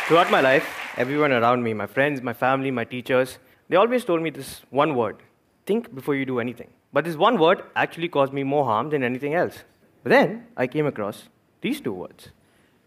Throughout my life, everyone around me, my friends, my family, my teachers, they always told me this one word: think before you do anything. But this one word actually caused me more harm than anything else. But then I came across these two words.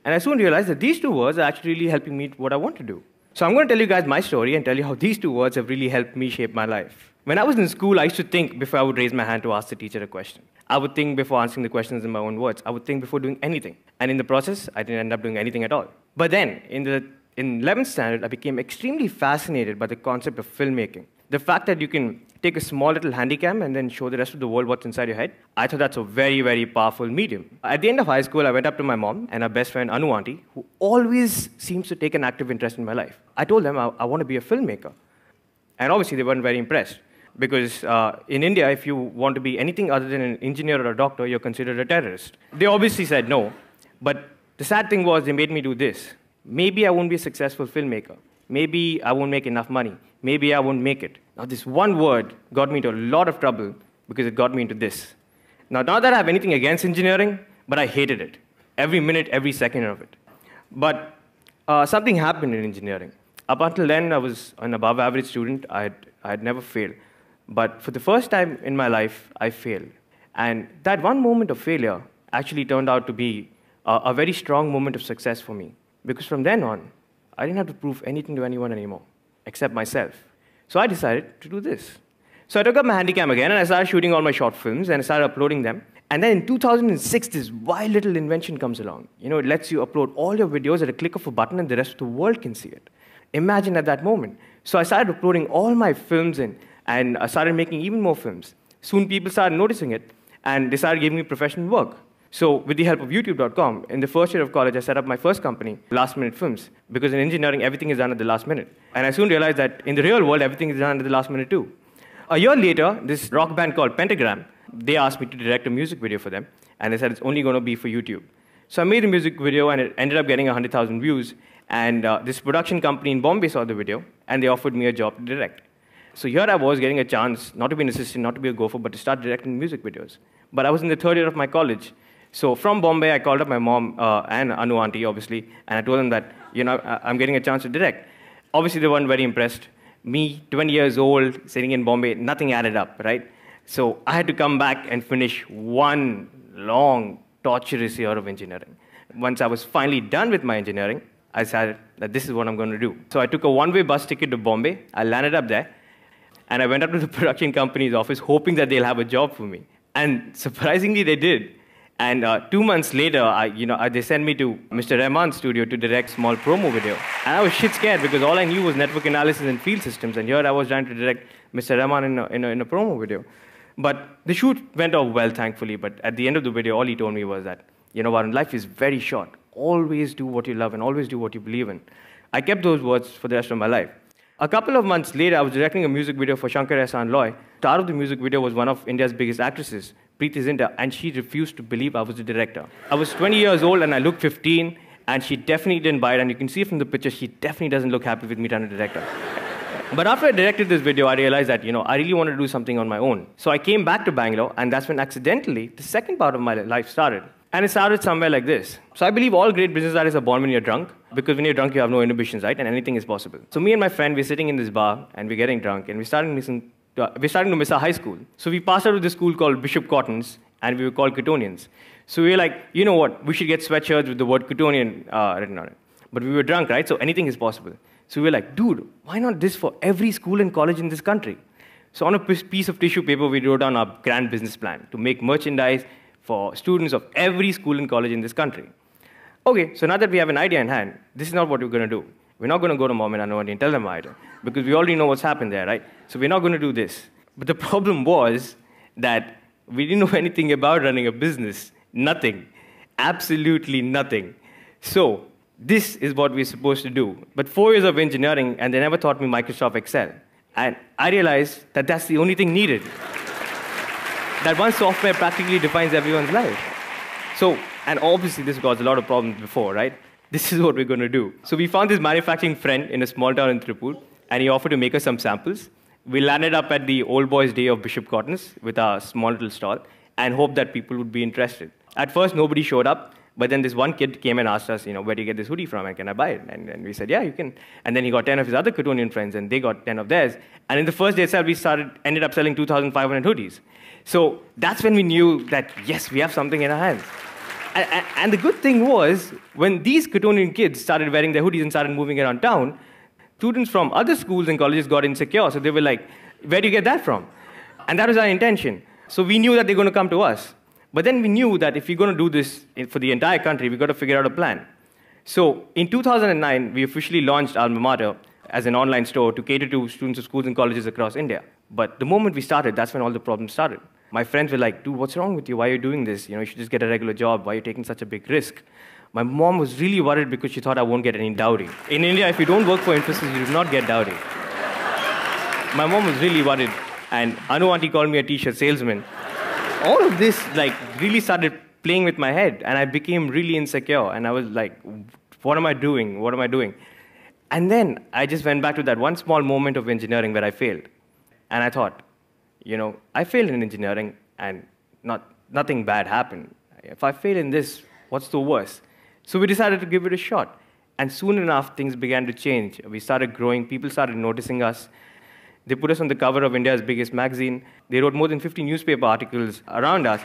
And I soon realized that these two words are actually really helping me what I want to do. So I'm going to tell you guys my story and tell you how these two words have really helped me shape my life. When I was in school, I used to think before I would raise my hand to ask the teacher a question. I would think before answering the questions in my own words. I would think before doing anything. And in the process, I didn't end up doing anything at all. But then, in 11th standard, I became extremely fascinated by the concept of filmmaking. The fact that you can take a small little handycam and then show the rest of the world what's inside your head, I thought that's a very, very powerful medium. At the end of high school, I went up to my mom and her best friend, Anu auntie, who always seems to take an active interest in my life. I told them I want to be a filmmaker. And obviously, they weren't very impressed. Because in India, if you want to be anything other than an engineer or a doctor, you're considered a terrorist. They obviously said no. But the sad thing was, they made me do this. Maybe I won't be a successful filmmaker. Maybe I won't make enough money. Maybe I won't make it. Now, this one word got me into a lot of trouble because it got me into this. Now, not that I have anything against engineering, but I hated it. Every minute, every second of it. But something happened in engineering. Up until then, I was an above-average student. I had never failed. But for the first time in my life, I failed. And that one moment of failure actually turned out to be a very strong moment of success for me. Because from then on, I didn't have to prove anything to anyone anymore, except myself. So I decided to do this. So I took up my handycam again, and I started shooting all my short films, and I started uploading them. And then in 2006, this wild little invention comes along. You know, it lets you upload all your videos at a click of a button, and the rest of the world can see it. Imagine at that moment. So I started uploading all my films in, and I started making even more films. Soon people started noticing it, and they started giving me professional work. So with the help of YouTube.com, in the first year of college, I set up my first company, Last Minute Films, because in engineering, everything is done at the last minute. And I soon realized that in the real world, everything is done at the last minute too. A year later, this rock band called Pentagram, they asked me to direct a music video for them, and they said it's only going to be for YouTube. So I made a music video, and it ended up getting 100,000 views, and this production company in Bombay saw the video, and they offered me a job to direct. So here I was getting a chance, not to be an assistant, not to be a gopher, but to start directing music videos. But I was in the third year of my college. So from Bombay, I called up my mom and Anu auntie, obviously, and I told them that, you know, I'm getting a chance to direct. Obviously, they weren't very impressed. Me, 20 years old, sitting in Bombay, nothing added up, right? So I had to come back and finish one long, torturous year of engineering. Once I was finally done with my engineering, I decided that this is what I'm going to do. So I took a one-way bus ticket to Bombay. I landed up there, and I went up to the production company's office, hoping that they'll have a job for me. And surprisingly, they did. And 2 months later, they sent me to Mr. Rahman's studio to direct small promo video. And I was shit scared because all I knew was network analysis and field systems. And here I was trying to direct Mr. Rahman in a promo video. But the shoot went off well, thankfully. But at the end of the video, all he told me was that, you know, Varun, life is very short. Always do what you love and always do what you believe in. I kept those words for the rest of my life. A couple of months later, I was directing a music video for Shankar Ehsaan Loy. The star of the music video was one of India's biggest actresses, Preeti Zinta, and she refused to believe I was the director. I was 20 years old and I looked 15, and she definitely didn't buy it, and you can see from the picture, she definitely doesn't look happy with me trying to direct her. But after I directed this video, I realized that, you know, I really wanted to do something on my own. So I came back to Bangalore, and that's when accidentally the second part of my life started. And it started somewhere like this. So I believe all great business artists are born when you're drunk, because when you're drunk, you have no inhibitions, right? And anything is possible. So me and my friend, we're sitting in this bar, and we're getting drunk, and we're starting to miss our high school. So we passed out of this school called Bishop Cottons, and we were called Cottonians. So we were like, you know what? We should get sweatshirts with the word Cottonian written on it. But we were drunk, right? So anything is possible. So we were like, dude, why not this for every school and college in this country? So on a piece of tissue paper, we wrote down our grand business plan to make merchandise for students of every school and college in this country. Okay, so now that we have an idea in hand, this is not what we're going to do. We're not going to go to mom and Anu and tell them our idea, because we already know what's happened there, right? So we're not going to do this. But the problem was that we didn't know anything about running a business. Nothing. Absolutely nothing. So this is what we're supposed to do. But 4 years of engineering, and they never taught me Microsoft Excel. And I realized that that's the only thing needed. That one software practically defines everyone's life. So, and obviously this caused a lot of problems before, right? This is what we're going to do. So we found this manufacturing friend in a small town in Tripur, and he offered to make us some samples. We landed up at the old boys' day of Bishop Cottons with our small little stall, and hoped that people would be interested. At first, nobody showed up, But then this one kid came and asked us, where do you get this hoodie from and can I buy it? And we said, yeah, you can. And then he got 10 of his other Cottonian friends and they got 10 of theirs. And in the first day itself, we ended up selling 2,500 hoodies. So that's when we knew that, yes, we have something in our hands. And the good thing was, when these Cottonian kids started wearing their hoodies and started moving around town, students from other schools and colleges got insecure. So they were like, where do you get that from? And that was our intention. So we knew that they're going to come to us. But then we knew that if we're going to do this for the entire country, we've got to figure out a plan. So in 2009, we officially launched Alma Mater as an online store to cater to students of schools and colleges across India. But the moment we started, that's when all the problems started. My friends were like, dude, what's wrong with you? Why are you doing this? You should just get a regular job. Why are you taking such a big risk? My mom was really worried because she thought I won't get any dowry. In India, if you don't work for Infosys, you do not get dowry. My mom was really worried. And Anu auntie called me a t-shirt salesman. All of this really started playing with my head, and I became really insecure. And I was like, what am I doing? What am I doing? And then I just went back to that one small moment of engineering where I failed. And I thought, I failed in engineering, and nothing bad happened. If I fail in this, what's the worst? So we decided to give it a shot. And soon enough, things began to change. We started growing. People started noticing us. They put us on the cover of India's biggest magazine. They wrote more than 50 newspaper articles around us.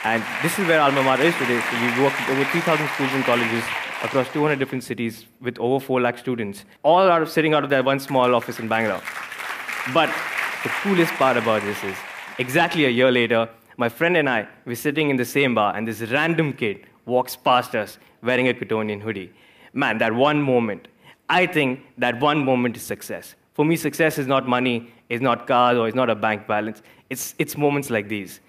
And this is where Alma Mater is today. So we work with over 3,000 schools and colleges across 200 different cities with over 4 lakh students, all sitting out of that one small office in Bangalore. But the coolest part about this is, exactly a year later, my friend and I were sitting in the same bar, and this random kid walks past us wearing a Cottonian hoodie. Man, that one moment, I think that one moment is success. For me, success is not money, it's not cars, or it's not a bank balance. It's moments like these.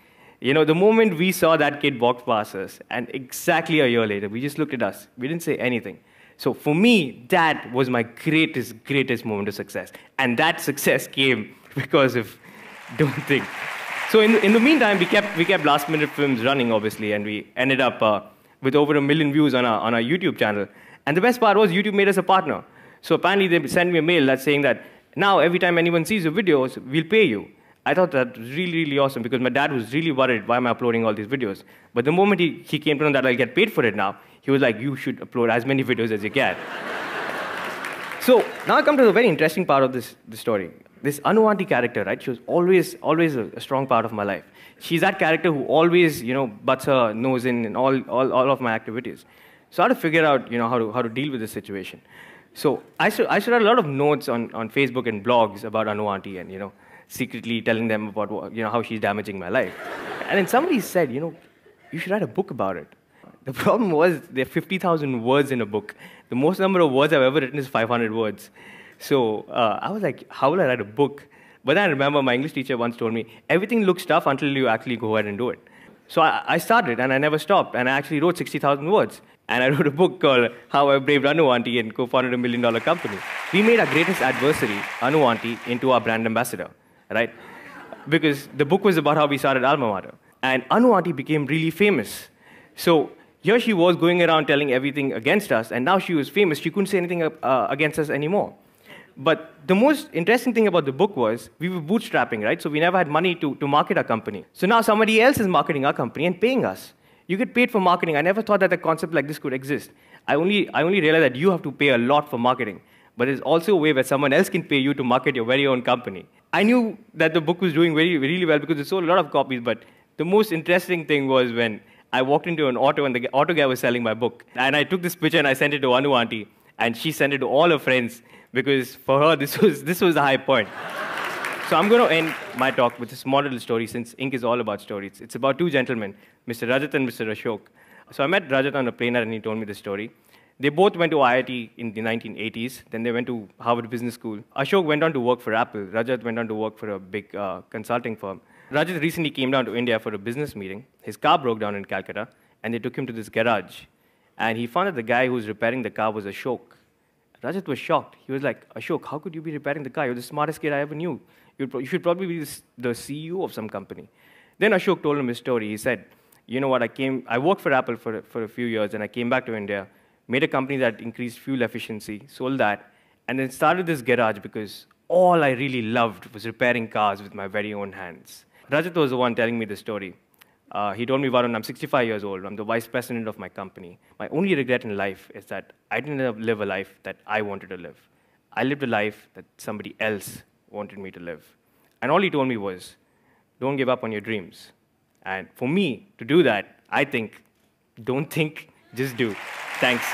The moment we saw that kid walk past us, and exactly a year later, we just looked at us. We didn't say anything. So for me, that was my greatest moment of success. And that success came because of don't think. So in the meantime, we kept last-minute films running, obviously, and we ended up with over 1 million views on our YouTube channel. And the best part was YouTube made us a partner. So apparently they sent me a mail that's saying that now every time anyone sees your videos, we'll pay you. I thought that was really, really awesome because my dad was really worried, why am I uploading all these videos? But the moment he came to know that I'll get paid for it now, he was like, you should upload as many videos as you can. So now I come to the very interesting part of this story. This Anu auntie character, right? She was always a strong part of my life. She's that character who always, butts her nose in all of my activities. So I had to figure out, how to deal with this situation. So I should write a lot of notes on Facebook and blogs about Anu auntie and, secretly telling them about, how she's damaging my life. And then somebody said, you should write a book about it. The problem was there are 50,000 words in a book. The most number of words I've ever written is 500 words. So I was like, how will I write a book? But then I remember my English teacher once told me, everything looks tough until you actually go ahead and do it. So I started, and I never stopped, and I actually wrote 60,000 words. And I wrote a book called How I Braved Anu Auntie and co-founded a $1 million company. We made our greatest adversary, Anu Auntie, into our brand ambassador, right? Because the book was about how we started Alma Mater. And Anu Auntie became really famous. So here she was going around telling everything against us, and now she was famous. She couldn't say anything against us anymore. But the most interesting thing about the book was we were bootstrapping, right? So we never had money to market our company. So now somebody else is marketing our company and paying us. You get paid for marketing. I never thought that a concept like this could exist. I only realized that you have to pay a lot for marketing. But there's also a way where someone else can pay you to market your very own company. I knew that the book was doing really well because it sold a lot of copies. But the most interesting thing was when I walked into an auto and the auto guy was selling my book. And I took this picture and I sent it to Anu auntie. And she sent it to all her friends because for her, this was the high point. So I'm going to end my talk with a small little story since Ink is all about stories. It's about 2 gentlemen, Mr. Rajat and Mr. Ashok. So I met Rajat on a plane and he told me the story. They both went to IIT in the 1980s. Then they went to Harvard Business School. Ashok went on to work for Apple. Rajat went on to work for a big consulting firm. Rajat recently came down to India for a business meeting. His car broke down in Calcutta, and they took him to this garage. And he found that the guy who was repairing the car was Ashok. Rajat was shocked. He was like, Ashok, how could you be repairing the car? You're the smartest kid I ever knew. You should probably be the CEO of some company. Then Ashok told him his story. He said, you know what, I worked for Apple for a few years, and I came back to India, made a company that increased fuel efficiency, sold that, and then started this garage because all I really loved was repairing cars with my very own hands. Rajat was the one telling me the story. He told me, Varun, I'm 65 years old. I'm the vice president of my company. My only regret in life is that I didn't live a life that I wanted to live. I lived a life that somebody else wanted me to live. And all he told me was, don't give up on your dreams. And for me to do that, I think, don't think, just do. Thanks.